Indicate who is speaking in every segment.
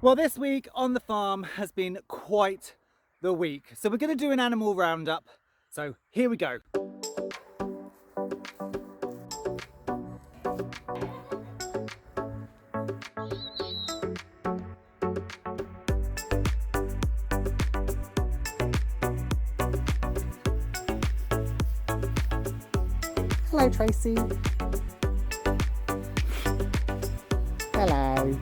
Speaker 1: Well, this week on the farm has been quite the week. So we're going to do an animal roundup. So here we go. Hello, Tracy. Hello.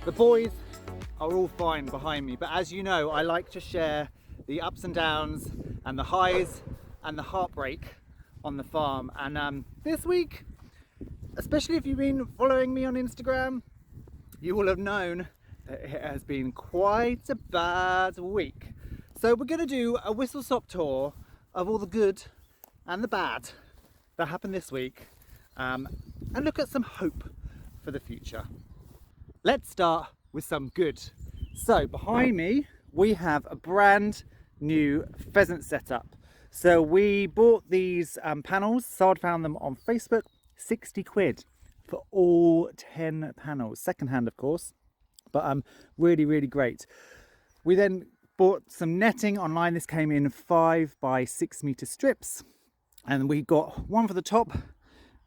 Speaker 1: The boys are all fine behind me, but as you know, I like to share the ups and downs and the highs and the heartbreak on the farm. And this week, especially if you've been following me on Instagram, you will have known that it has been quite a bad week. So we're going to do a whistle stop tour of all the good and the bad that happened this week, and look at some hope for the future. Let's start with some good. So behind me we have a brand new pheasant setup. So we bought these panels, so I'd found them on Facebook, 60 quid for all 10 panels, second hand of course, but really great. We then bought some netting online. This came in 5 by 6 meter strips, and we got one for the top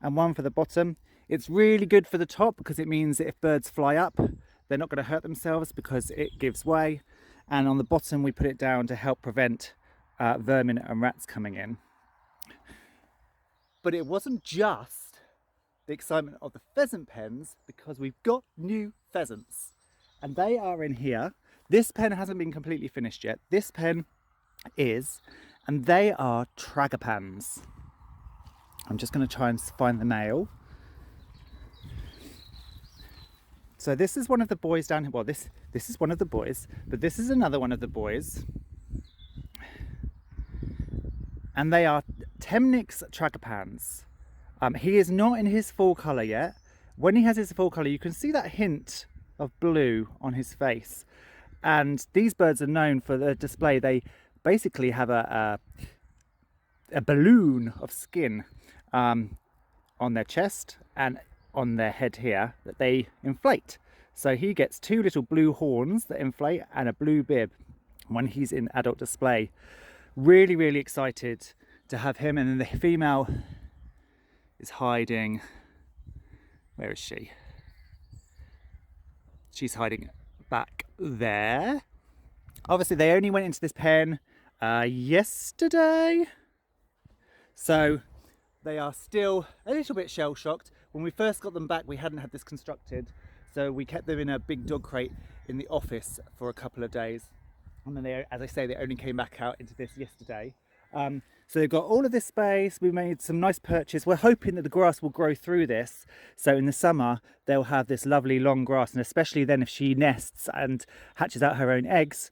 Speaker 1: and one for the bottom. It's really good for the top because it means that if birds fly up, they're not going to hurt themselves because it gives way. And on the bottom, we put it down to help prevent vermin and rats coming in. But it wasn't just the excitement of the pheasant pens, because we've got new pheasants and they are in here. This pen hasn't been completely finished yet. This pen is, and they are tragopans. I'm just going to try and find the male. So this is one of the boys down here. Well, this is one of the boys, but this is another one of the boys. And they are Temnix tragopans. He is not in his full colour yet. When he has his full colour, you can see that hint of blue on his face. And these birds are known for their display. They basically have a balloon of skin on their chest and on their head here that they inflate. So he gets 2 little blue horns that inflate and a blue bib when he's in adult display. Really excited to have him. And then the female is hiding. Where is she? She's hiding back there. Obviously they only went into this pen yesterday, so they are still a little bit shell shocked. When we first got them back, we hadn't had this constructed, so we kept them in a big dog crate in the office for a couple of days, and then they, as I say, they only came back out into this yesterday. So they've got all of this space. We made some nice perches. We're hoping that the grass will grow through this, so in the summer they'll have this lovely long grass, and especially then if she nests and hatches out her own eggs,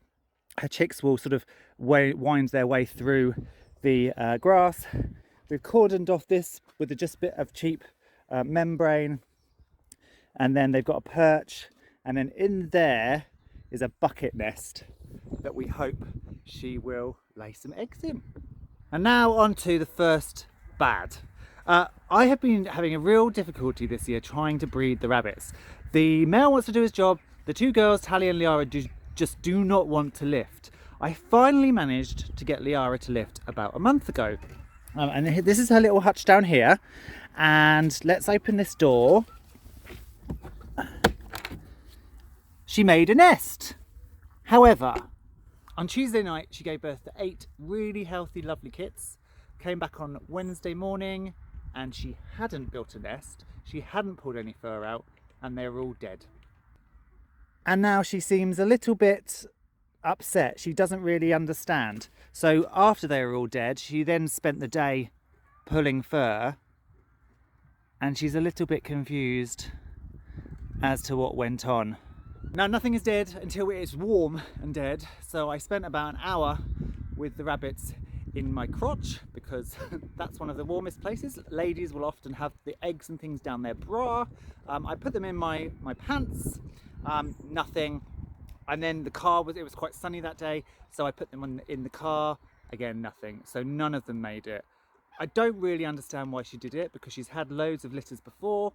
Speaker 1: her chicks will sort of wind their way through the grass. We've cordoned off this with just a bit of cheap membrane, and then they've got a perch, and then in there is a bucket nest that we hope she will lay some eggs in. And now on to the first bad. I have been having a real difficulty this year trying to breed the rabbits. The male wants to do his job. The 2 girls, Tally and Liara, just do not want to lift. I finally managed to get Liara to lift about a month ago. And this is her little hutch down here. And let's open this door. She made a nest. However, on Tuesday night, she gave birth to 8 really healthy, lovely kits. Came back on Wednesday morning and she hadn't built a nest. She hadn't pulled any fur out, and they were all dead. And now she seems a little bit upset. She doesn't really understand. So after they were all dead, she then spent the day pulling fur, and she's a little bit confused as to what went on. Now, nothing is dead until it is warm and dead, so I spent about an hour with the rabbits in my crotch because that's one of the warmest places. Ladies will often have the eggs and things down their bra. I put them in my pants, nothing. And then the car it was quite sunny that day, so I put them in the car, again nothing. So none of them made it. I don't really understand why she did it, because she's had loads of litters before.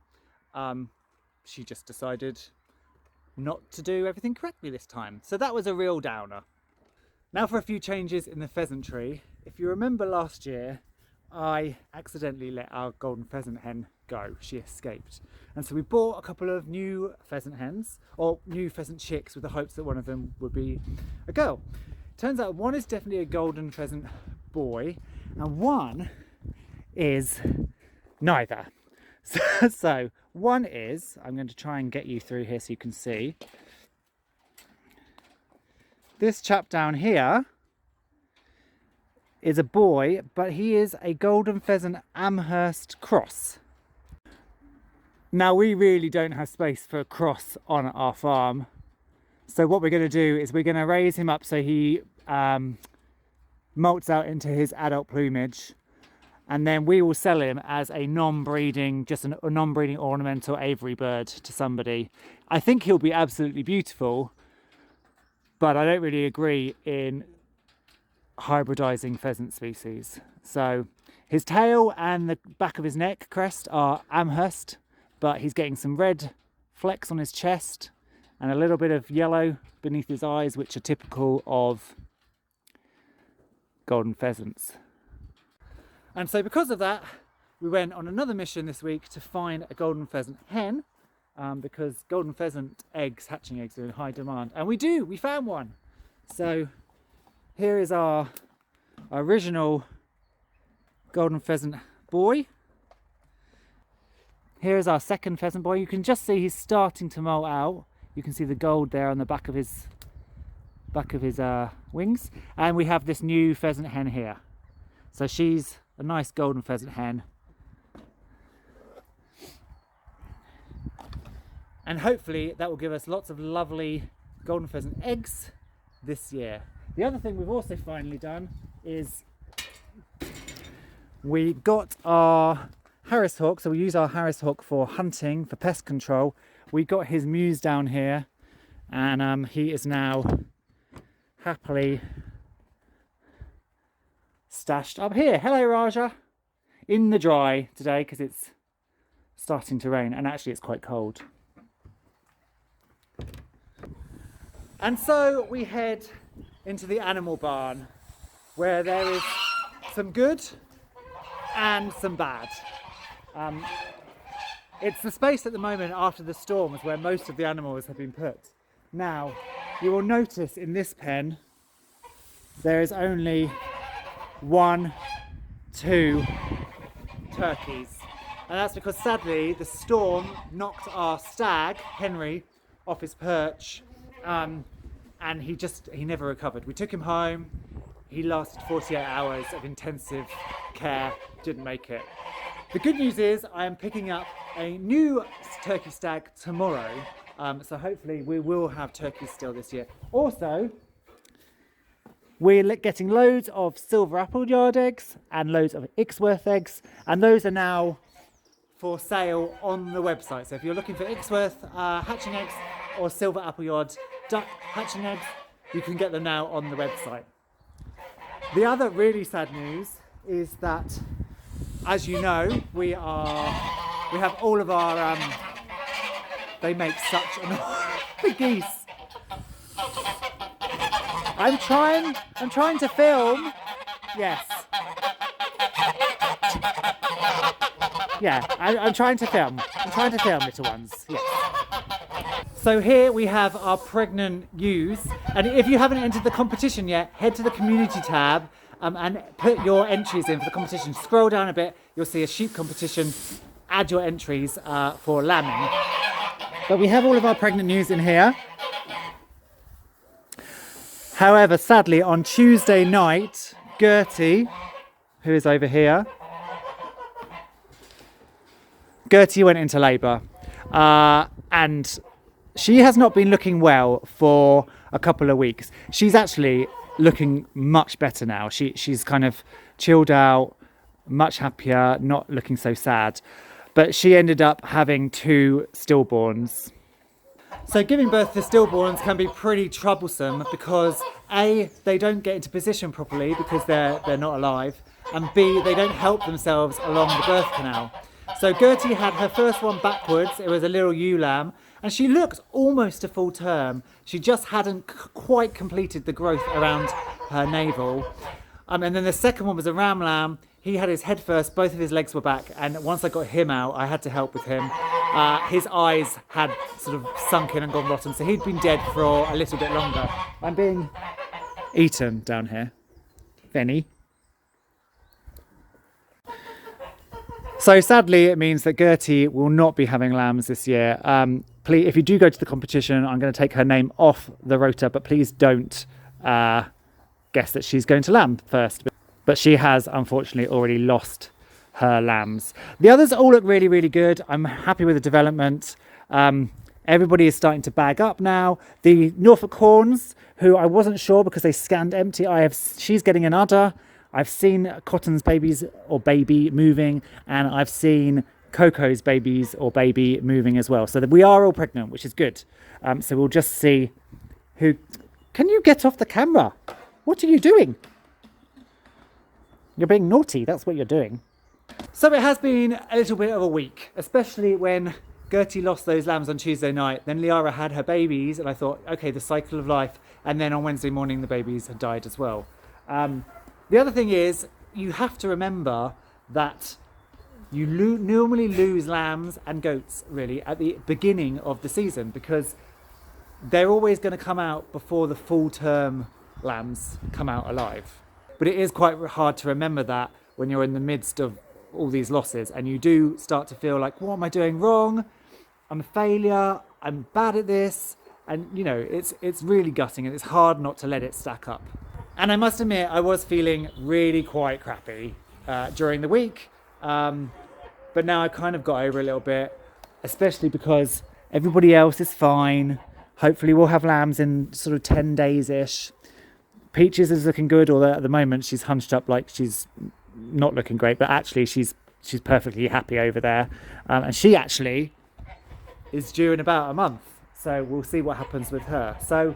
Speaker 1: She just decided not to do everything correctly this time. So that was a real downer. Now for a few changes in the pheasantry. If you remember last year, I accidentally let our golden pheasant hen go. She escaped. And so we bought a couple of new pheasant hens, or new pheasant chicks, with the hopes that one of them would be a girl. Turns out one is definitely a golden pheasant boy, and one is neither. So one is, I'm going to try and get you through here so you can see. This chap down here is a boy, but he is a golden pheasant Amherst cross. Now we really don't have space for a cross on our farm, so what we're going to do is we're going to raise him up so he molts out into his adult plumage, and then we will sell him as a non-breeding, just a non-breeding ornamental aviary bird to somebody. I think he'll be absolutely beautiful, but I don't really agree in hybridizing pheasant species. So his tail and the back of his neck crest are Amherst, but he's getting some red flecks on his chest and a little bit of yellow beneath his eyes, which are typical of golden pheasants. And so because of that, we went on another mission this week to find a golden pheasant hen, because golden pheasant hatching eggs are in high demand. And we found one. So here is our original golden pheasant boy. Here is our second pheasant boy. You can just see he's starting to molt out. You can see the gold there on the back of his wings. And we have this new pheasant hen here. So she's a nice golden pheasant hen. And hopefully that will give us lots of lovely golden pheasant eggs this year. The other thing we've also finally done is we got our Harris hawk, so we use our Harris hawk for hunting, for pest control. We got his mews down here, and he is now happily stashed up here. Hello, Raja. In the dry today because it's starting to rain, and actually it's quite cold. And so we head into the animal barn, where there is some good and some bad. It's the space at the moment after the storms where most of the animals have been put. Now, you will notice in this pen there is only 1, 2 turkeys. And that's because sadly the storm knocked our stag, Henry, off his perch, and he never recovered. We took him home. He lasted 48 hours of intensive care, didn't make it. The good news is I am picking up a new turkey stag tomorrow, so hopefully we will have turkeys still this year. Also, we're getting loads of silver appleyard eggs and loads of Ixworth eggs, and those are now for sale on the website. So if you're looking for Ixworth hatching eggs or silver appleyard duck hatching eggs, you can get them now on the website. The other really sad news is that, as you know, we have all of our they make such the geese. I'm trying to film. Yes. Yeah, I'm trying to film. I'm trying to film, little ones. Yes. So here we have our pregnant ewes, and if you haven't entered the competition yet, head to the community tab and put your entries in for the competition. Scroll down a bit, you'll see a sheep competition. Add your entries for lambing. But we have all of our pregnant ewes in here. However, sadly, on Tuesday night, Gertie, who is over here, Gertie went into labour, and she has not been looking well for a couple of weeks. She's actually looking much better now. She's kind of chilled out, much happier, not looking so sad. But she ended up having 2 stillborns. So giving birth to stillborns can be pretty troublesome because A, they don't get into position properly because they're not alive, and B, they don't help themselves along the birth canal. So Gertie had her first one backwards. It was a little ewe lamb, and she looked almost to full term. She just hadn't quite completed the growth around her navel. And then the second one was a ram lamb. He had his head first, both of his legs were back, and once I got him out, I had to help with him. His eyes had sort of sunk in and gone rotten, so he'd been dead for a little bit longer. I'm being eaten down here. Benny. So sadly, it means that Gertie will not be having lambs this year. Please, if you do go to the competition, I'm going to take her name off the rota, but please don't guess that she's going to lamb first. But she has, unfortunately, already lost her lambs. The others all look really, really good. I'm happy with the development. Everybody is starting to bag up now. The Norfolk Horns, who I wasn't sure because they scanned empty, she's getting an udder. I've seen Cotton's babies or baby moving, and I've seen Coco's babies or baby moving as well. So that we are all pregnant, which is good. So we'll just see who... Can you get off the camera? What are you doing? You're being naughty, that's what you're doing. So it has been a little bit of a week, especially when Gertie lost those lambs on Tuesday night. Then Liara had her babies, and I thought, okay, the cycle of life. And then on Wednesday morning, the babies had died as well. The other thing is, you have to remember that you normally lose lambs and goats, really, at the beginning of the season, because they're always going to come out before the full-term lambs come out alive. But it is quite hard to remember that when you're in the midst of all these losses, and you do start to feel like, what am I doing wrong? I'm a failure, I'm bad at this, and you know, it's really gutting, and it's hard not to let it stack up. And I must admit, I was feeling really quite crappy during the week, but now I kind of got over a little bit, especially because everybody else is fine. Hopefully we'll have lambs in sort of 10 days-ish. Peaches is looking good, although at the moment she's hunched up like she's not looking great, but actually she's perfectly happy over there. And she actually is due in about a month, so we'll see what happens with her. So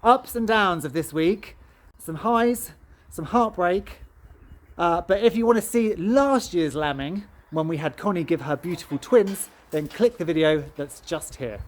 Speaker 1: ups and downs of this week, some highs, some heartbreak. But if you want to see last year's lambing, when we had Connie give her beautiful twins, then click the video that's just here.